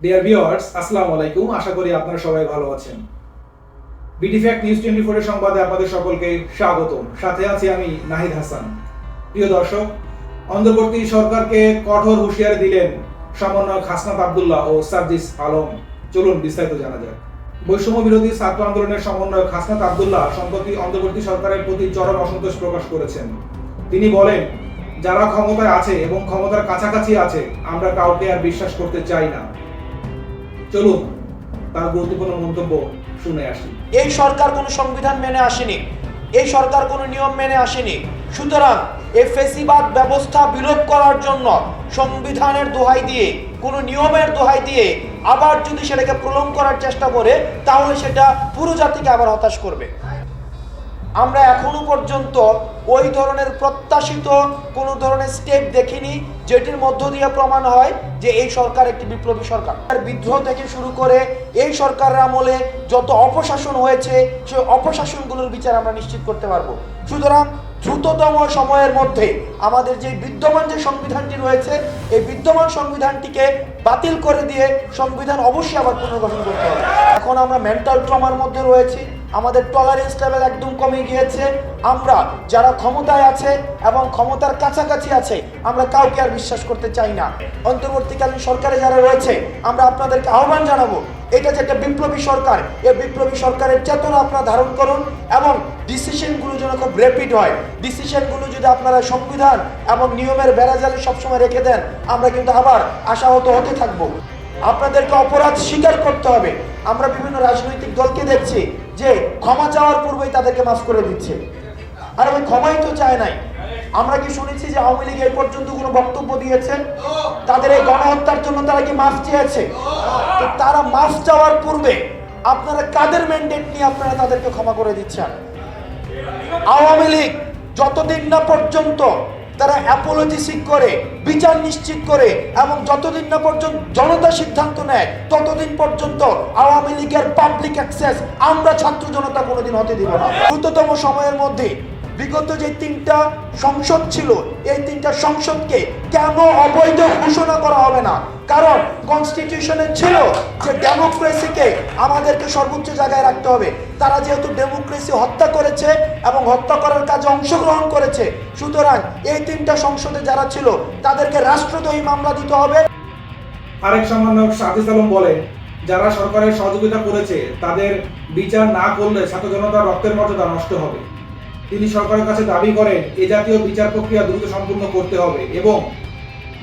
Dear viewers, আসসালামু আলাইকুম। আশা করি আপনারা সবাই ভালো আছেন। বিডি ফ্যাক্ট নিউজ 24 এর সংবাদে আপনাদের সকলকে স্বাগতম। সাথে আছি আমি নাহিদ হাসান। প্রিয় দর্শক, অন্তর্বর্তী সরকারকে কঠোর হুঁশিয়ারি দিলেন সমন্বয়ক হাসনাত আব্দুল্লাহ ও সার্জিস আলম। চলুন বিস্তারিত জানা যাক। বৈষম্য বিরোধী ছাত্র আন্দোলনের সমন্বয়ক হাসনাত আব্দুল্লাহ সম্প্রতি অন্তর্বর্তী সরকারের প্রতি চরম অসন্তোষ প্রকাশ করেছেন। তিনি বলেন, যারা ক্ষমতায় আছে এবং ক্ষমতার কাছাকাছি আছে, আমরা কাউকে আর বিশ্বাস করতে চাই না। চলুন তার গুরুত্বপূর্ণ মন্তব্য শুনে আসি। এই সরকার কোনো সংবিধান মেনে আসেনি, এই সরকার কোনো নিয়ম মেনে আসেনি। সুতরাং এই ফ্যাসিবাদ ব্যবস্থা বিলোপ করার জন্য সংবিধানের দোহাই দিয়ে, কোনো নিয়মের দোহাই দিয়ে আবার যদি সেটাকে প্রলং করার চেষ্টা করে, তাহলে সেটা পুরো জাতিকে আবার হতাশ করবে। আমরা এখনো পর্যন্ত ওই ধরনের প্রত্যাশিত কোনো ধরনের স্টেপ দেখিনি যেটির মধ্য দিয়ে প্রমাণ হয় যে এই সরকার একটি বিপ্লবী সরকার। বিদ্রোহ থেকে শুরু করে এই সরকারের আমলে যত অপশাসন হয়েছে, সেই অপশাসনগুলোর বিচার আমরা নিশ্চিত করতে পারবো। সুতরাং দ্রুততম সময়ের মধ্যে আমাদের যে বিদ্যমান যে সংবিধানটি রয়েছে, এই বিদ্যমান সংবিধানটিকে বাতিল করে দিয়ে সংবিধান অবশ্যই আবার পুনর্গঠন করতে হবে। এখন আমরা মেন্টাল ট্রমার মধ্যে রয়েছি, আমাদের টলারেন্স লেভেল একদম কমে গিয়েছে। আমরা যারা ক্ষমতায় আছে এবং ক্ষমতার কাছাকাছি আছে, আমরা কাউকে আর বিশ্বাস করতে চাই না। অন্তর্বর্তীকালীন সরকারে যারা রয়েছে, আমরা আপনাদেরকে আহ্বান জানাবো, এটা যে একটা বিপ্লবী সরকার, এই বিপ্লবী সরকারের চেতনা আপনারা ধারণ করুন এবং ডিসিশনগুলো যেন খুব র্যাপিড হয়। ডিসিশনগুলো যদি আপনারা সংবিধান এবং নিয়মের বেড়াজালে সবসময় রেখে দেন, আমরা কিন্তু আবার আশাহত হতে থাকবো। আপনাদেরকে অপরাধ স্বীকার করতে হবে। আমরা বিভিন্ন রাজনৈতিক দলকে দেখছি যে ক্ষমা চাওয়ার পূর্বেই তাদেরকে মাফ করে দিচ্ছে, আর আমি ক্ষমাই তো চায় নাই। আমরা কি শুনেছি যে আওয়ামী লীগ এই পর্যন্ত কোনো বক্তব্য দিয়েছে? তাদের এই গণহত্যার জন্য তারা কি মাফ চেয়েছে? তো তারা মাফ চাওয়ার পূর্বে আপনারা কাদের ম্যান্ডেট নিয়ে আপনারা তাদেরকে ক্ষমা করে দিচ্ছেন? আওয়ামী লীগ যতদিন না পর্যন্ত তারা অ্যাপোলজি করে, বিচার নিশ্চিত করে এবং যতদিন না পর্যন্ত জনতা সিদ্ধান্ত নেয়, ততদিন পর্যন্ত আওয়ামী লীগের পাবলিক অ্যাক্সেস আমরা ছাত্র জনতা কোনোদিন হতে দিব না। দ্রুততম সময়ের মধ্যে বিগত যে 3টা সংসদ ছিল, এই 3টা সংসদকে কেন অবৈধ ঘোষণা করা হবে না? কারণ কনস্টিটিউশনে ছিল যে ডেমোক্রেসিকে আমাদেরকে সর্বোচ্চ জায়গায় রাখতে হবে। তারা যেহেতু ডেমোক্রেসি হত্যা করেছে এবং হত্যা করার কাজে অংশগ্রহণ করেছে, সুতরাং এই 3টা সংসদে যারা ছিল তাদেরকে রাষ্ট্রদ্রোহী মামলা দিতে হবে। আরেক সমন্বয়ক সার্জিস আলম বলেন, যারা সরকারের সহযোগিতা করেছে তাদের বিচার না করলে ছাত্র জনতার রক্তের মর্যাদা নষ্ট হবে। তিনি সরকারের কাছে দাবি করেন, এ জাতীয় বিচার প্রক্রিয়া দ্রুত সম্পূর্ণ করতে হবে এবং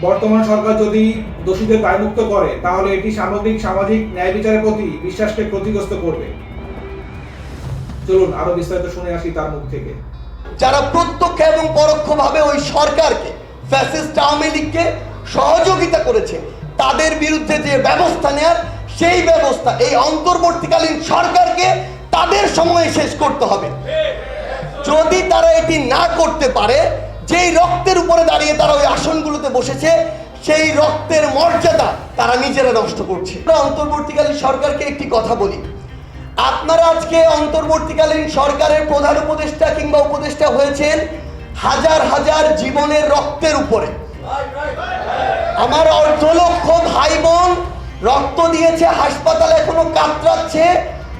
বর্তমান সরকার যদি দোষীদের দায়মুক্ত করে, তাহলে এটি সামগ্রিক সামাজিক ন্যায় বিচারের প্রতি বিশ্বাসকে ক্ষতিগ্রস্ত করবে। চলুন আরো বিস্তারিত শুনে আসি তার মুখ থেকে। যারা প্রত্যক্ষ এবং পরোক্ষভাবে ওই সরকারকে, ফ্যাসিস্ট আওয়ামী লীগকে সহযোগিতা করেছে, তাদের বিরুদ্ধে যে ব্যবস্থা নেয়ার, সেই ব্যবস্থা এই অন্তর্বর্তীকালীন সরকারকে তাদের সময়ে শেষ করতে হবে। যদি তারা এটি না করতে পারে, যেই রক্তের উপরে দাঁড়িয়ে তারা ওই আসনগুলোতে বসেছে, সেই রক্তের মর্যাদা তারা নিজেরা নষ্ট করছে। অন্তর্বর্তীকালীন সরকারকে একটি কথা বলি, আপনারা আজকে অন্তর্বর্তীকালীন সরকারের প্রধান উপদেষ্টা কিংবা উপদেষ্টা হয়েছেন হাজার হাজার জীবনের রক্তের উপরে। আমার 1.5 লক্ষ ভাই বোন রক্ত দিয়েছে, হাসপাতালে এখনো কাতরাচ্ছে,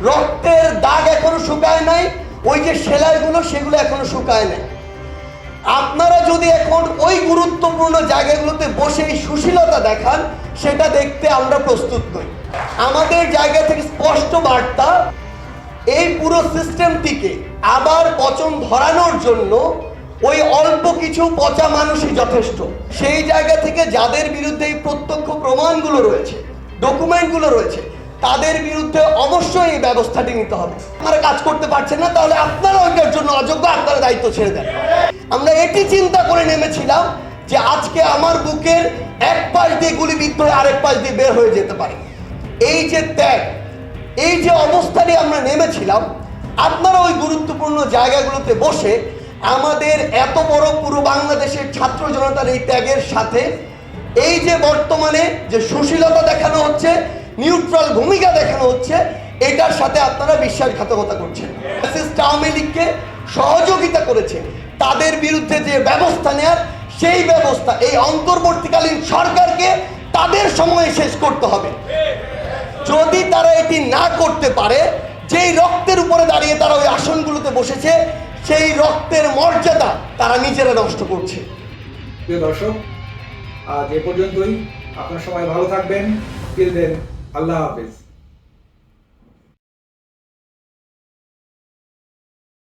রক্তের দাগ এখনো শুকায় নাই, ওই যে সেলাইগুলো সেগুলো এখনো শুকায় নাই। আপনারা যদি এখন ওই গুরুত্বপূর্ণ জায়গাগুলোতে বসে এই সুশীলতা দেখান, সেটা দেখতে আমরা প্রস্তুত নই। আমাদের জায়গা থেকে স্পষ্ট বার্তা, এই পুরো সিস্টেমটিকে আবার পচন ধরানোর জন্য ওই অল্প কিছু পচা মানুষই যথেষ্ট। সেই জায়গা থেকে যাদের বিরুদ্ধে এই প্রত্যক্ষ প্রমাণগুলো রয়েছে, ডকুমেন্টগুলো রয়েছে, তাদের বিরুদ্ধে অবশ্যই এই ব্যবস্থাটি নিতে হবে। আপনারা কাজ করতে পারছেন না, তাহলে আপনারা ওইটার জন্য অযোগ্য, আপনারা দায়িত্ব ছেড়ে দেন। আমরা এটি চিন্তা করে নেমেছিলাম যে আজকে আমার বুকের এক পাশ দিয়ে গুলিবিদ্ধ হয়ে আরেক পাশ দিয়ে বের হয়ে যেতে পারে। এই যে ত্যাগ, এই যে অবস্থানে আমরা নেমেছিলাম, আপনারা ওই গুরুত্বপূর্ণ জায়গাগুলোতে বসে আমাদের এত বড় পুরো বাংলাদেশের ছাত্র জনতার এই ত্যাগের সাথে এই যে বর্তমানে যে সুশীলতা দেখানো হচ্ছে, নিউট্রাল ভূমিকা দেখানো হচ্ছে, এটার সাথে আপনারা বিশ্বাসঘাতকতা করছেন। ফ্যাসিস্ট আওয়ামী লীগকে সহযোগিতা করেছে, তাদের বিরুদ্ধে যে ব্যবস্থা নেয়ার, সেই ব্যবস্থা এই অন্তর্বর্তীকালীন সরকারকে তাদের সময়ে শেষ করতে হবে। যদি তারা এটি না করতে পারে, যেই রক্তের উপরে দাঁড়িয়ে তারা ওই আসনগুলোতে বসেছে, সেই রক্তের মর্যাদা তারা নিজেরা নষ্ট করছে। প্রিয় দর্শক, আজ এ পর্যন্তই। আপনার সবাই ভালো থাকবেন। টিল দেন, আল্লাহ হাফেজ।